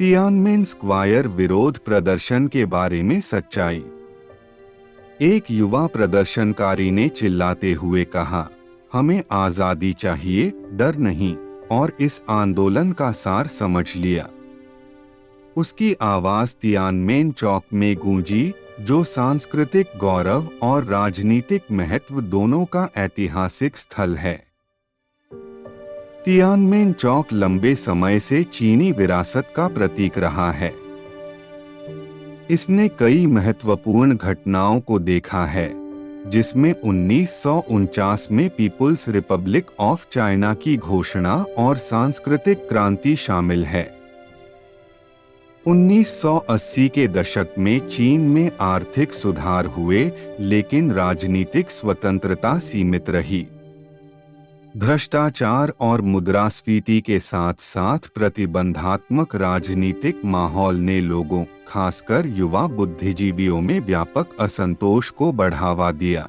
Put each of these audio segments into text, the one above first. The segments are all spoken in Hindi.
तियानमेन स्क्वायर विरोध प्रदर्शन के बारे में सच्चाई। एक युवा प्रदर्शनकारी ने चिल्लाते हुए कहा, हमें आजादी चाहिए, डर नहीं, और इस आंदोलन का सार समझ लिया। उसकी आवाज तियानमेन चौक में गूंजी, जो सांस्कृतिक गौरव और राजनीतिक महत्व दोनों का ऐतिहासिक स्थल है। तियानमेन चौक लंबे समय से चीनी विरासत का प्रतीक रहा है। इसने कई महत्वपूर्ण घटनाओं को देखा है, जिसमें 1949 में पीपुल्स रिपब्लिक ऑफ चाइना की घोषणा और सांस्कृतिक क्रांति शामिल है। 1980 के दशक में चीन में आर्थिक सुधार हुए, लेकिन राजनीतिक स्वतंत्रता सीमित रही। भ्रष्टाचार और मुद्रास्फीति के साथ साथ प्रतिबंधात्मक राजनीतिक माहौल ने लोगों, खासकर युवा बुद्धिजीवियों में व्यापक असंतोष को बढ़ावा दिया।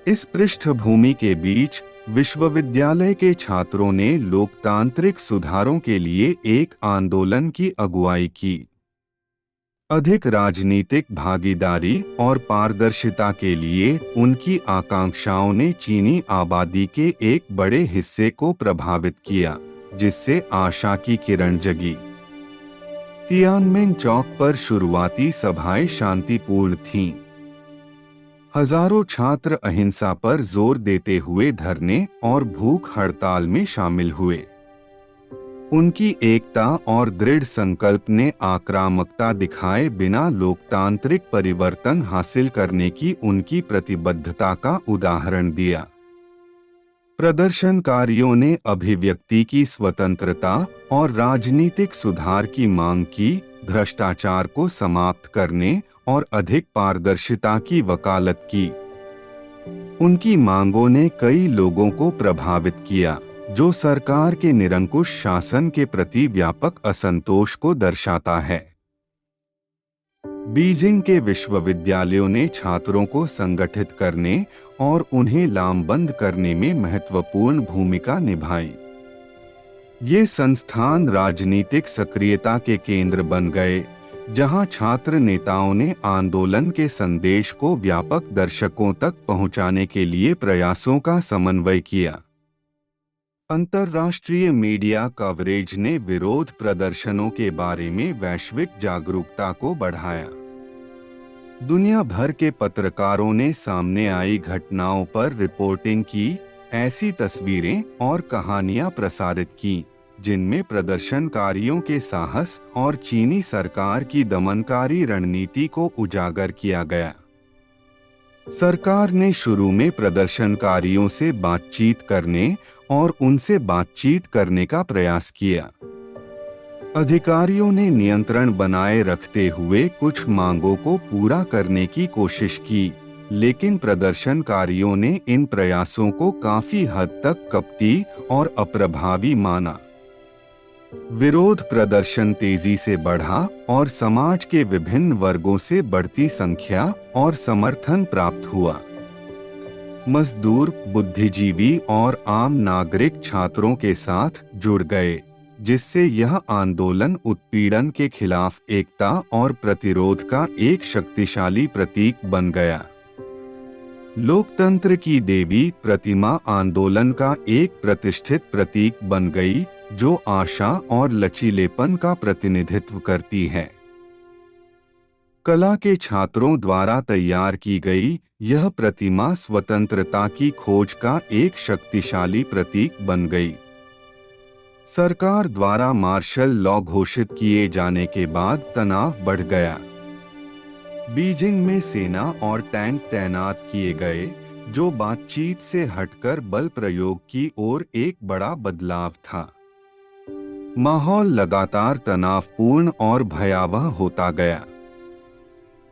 इस पृष्ठभूमि के बीच विश्वविद्यालय के छात्रों ने लोकतांत्रिक सुधारों के लिए एक आंदोलन की अगुवाई की। अधिक राजनीतिक भागीदारी और पारदर्शिता के लिए उनकी आकांक्षाओं ने चीनी आबादी के एक बड़े हिस्से को प्रभावित किया, जिससे आशा की किरण जगी। तियानमेन चौक पर शुरुआती सभाएं शांतिपूर्ण थीं। हजारों छात्र अहिंसा पर जोर देते हुए धरने और भूख हड़ताल में शामिल हुए। उनकी एकता और दृढ़ संकल्प ने आक्रामकता दिखाए बिना लोकतांत्रिक परिवर्तन हासिल करने की उनकी प्रतिबद्धता का उदाहरण दिया। प्रदर्शनकारियों ने अभिव्यक्ति की स्वतंत्रता और राजनीतिक सुधार की मांग की, भ्रष्टाचार को समाप्त करने और अधिक पारदर्शिता की वकालत की। उनकी मांगों ने कई लोगों को प्रभावित किया, जो सरकार के निरंकुश शासन के प्रति व्यापक असंतोष को दर्शाता है। बीजिंग के विश्वविद्यालयों ने छात्रों को संगठित करने और उन्हें लामबंद करने में महत्वपूर्ण भूमिका निभाई। ये संस्थान राजनीतिक सक्रियता के केंद्र बन गए, जहां छात्र नेताओं ने आंदोलन के संदेश को व्यापक दर्शकों तक पहुंचाने के लिए प्रयासों का समन्वय किया। अंतर्राष्ट्रीय मीडिया कवरेज ने विरोध प्रदर्शनों के बारे में वैश्विक जागरूकता को बढ़ाया। दुनिया भर के पत्रकारों ने सामने आई घटनाओं पर रिपोर्टिंग की, ऐसी तस्वीरें और कहानियां प्रसारित की, जिनमें प्रदर्शनकारियों के साहस और चीनी सरकार की दमनकारी रणनीति को उजागर किया गया। सरकार ने शुरू में प्रदर्शनकारियों से बातचीत करने और उनसे बातचीत करने का प्रयास किया। अधिकारियों ने नियंत्रण बनाए रखते हुए कुछ मांगों को पूरा करने की कोशिश की, लेकिन प्रदर्शनकारियों ने इन प्रयासों को काफी हद तक कपटी और अप्रभावी माना। विरोध प्रदर्शन तेजी से बढ़ा और समाज के विभिन्न वर्गों से बढ़ती संख्या और समर्थन प्राप्त हुआ। मजदूर, बुद्धिजीवी और आम नागरिक छात्रों के साथ जुड़ गए, जिससे यह आंदोलन उत्पीड़न के खिलाफ एकता और प्रतिरोध का एक शक्तिशाली प्रतीक बन गया। लोकतंत्र की देवी प्रतिमा आंदोलन का एक प्रतिष्ठित प्रतीक बन गई, जो आशा और लचीलेपन का प्रतिनिधित्व करती है। कला के छात्रों द्वारा तैयार की गई यह प्रतिमा स्वतंत्रता की खोज का एक शक्तिशाली प्रतीक बन गई। सरकार द्वारा मार्शल लॉ घोषित किए जाने के बाद तनाव बढ़ गया। बीजिंग में सेना और टैंक तैनात किए गए, जो बातचीत से हटकर बल प्रयोग की ओर एक बड़ा बदलाव था। माहौल लगातार तनावपूर्ण और भयावह होता गया।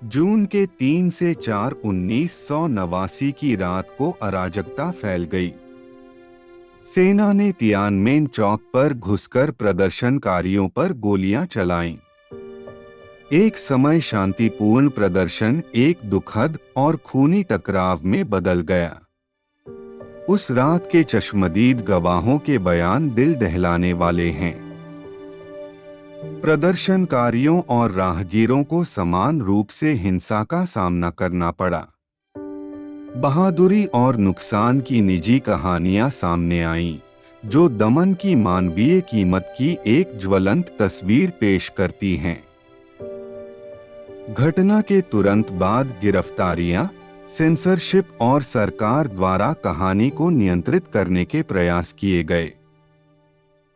जून के 3 से 4 1989 की रात को अराजकता फैल गई। सेना ने तियानमेन चौक पर घुसकर प्रदर्शनकारियों पर गोलियां चलाईं। एक समय शांतिपूर्ण प्रदर्शन एक दुखद और खूनी टकराव में बदल गया। उस रात के चश्मदीद गवाहों के बयान दिल दहलाने वाले हैं। प्रदर्शनकारियों और राहगीरों को समान रूप से हिंसा का सामना करना पड़ा। बहादुरी और नुकसान की निजी कहानियां सामने आईं, जो दमन की मानवीय कीमत की एक ज्वलंत तस्वीर पेश करती हैं। घटना के तुरंत बाद गिरफ्तारियां, सेंसरशिप और सरकार द्वारा कहानी को नियंत्रित करने के प्रयास किए गए।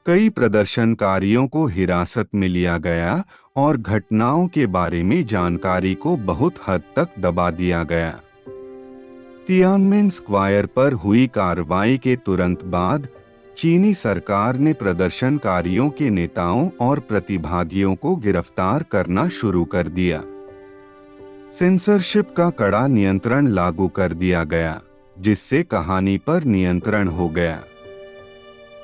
कई प्रदर्शनकारियों को हिरासत में लिया गया और घटनाओं के बारे में जानकारी को बहुत हद तक दबा दिया गया। तियानमेन स्क्वायर पर हुई कार्रवाई के तुरंत बाद चीनी सरकार ने प्रदर्शनकारियों के नेताओं और प्रतिभागियों को गिरफ्तार करना शुरू कर दिया। सेंसरशिप का कड़ा नियंत्रण लागू कर दिया गया, जिससे कहानी पर नियंत्रण हो गया।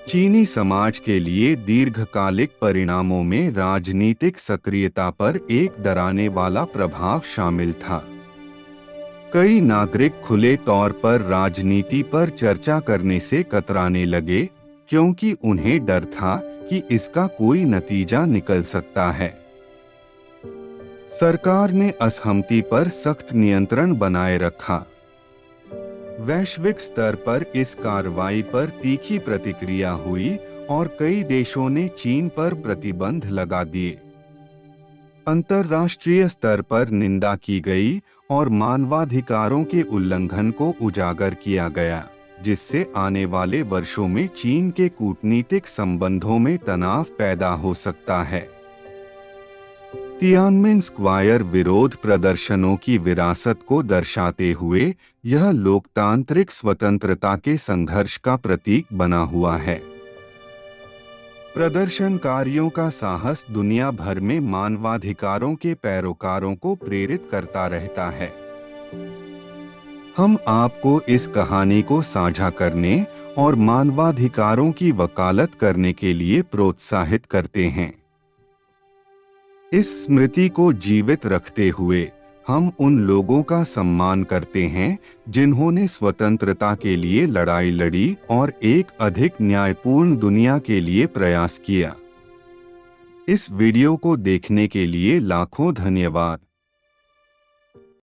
चीनी समाज के लिए दीर्घकालिक परिणामों में राजनीतिक सक्रियता पर एक डराने वाला प्रभाव शामिल था। कई नागरिक खुले तौर पर राजनीति पर चर्चा करने से कतराने लगे, क्योंकि उन्हें डर था कि इसका कोई नतीजा निकल सकता है। सरकार ने असहमति पर सख्त नियंत्रण बनाए रखा। वैश्विक स्तर पर इस कार्रवाई पर तीखी प्रतिक्रिया हुई और कई देशों ने चीन पर प्रतिबंध लगा दिए। अंतर्राष्ट्रीय स्तर पर निंदा की गई और मानवाधिकारों के उल्लंघन को उजागर किया गया, जिससे आने वाले वर्षों में चीन के कूटनीतिक संबंधों में तनाव पैदा हो सकता है। तियानमेन स्क्वायर विरोध प्रदर्शनों की विरासत को दर्शाते हुए यह लोकतांत्रिक स्वतंत्रता के संघर्ष का प्रतीक बना हुआ है। प्रदर्शनकारियों का साहस दुनिया भर में मानवाधिकारों के पैरोकारों को प्रेरित करता रहता है। हम आपको इस कहानी को साझा करने और मानवाधिकारों की वकालत करने के लिए प्रोत्साहित करते हैं। इस स्मृति को जीवित रखते हुए हम उन लोगों का सम्मान करते हैं जिन्होंने स्वतंत्रता के लिए लड़ाई लड़ी और एक अधिक न्यायपूर्ण दुनिया के लिए प्रयास किया। इस वीडियो को देखने के लिए लाखों धन्यवाद।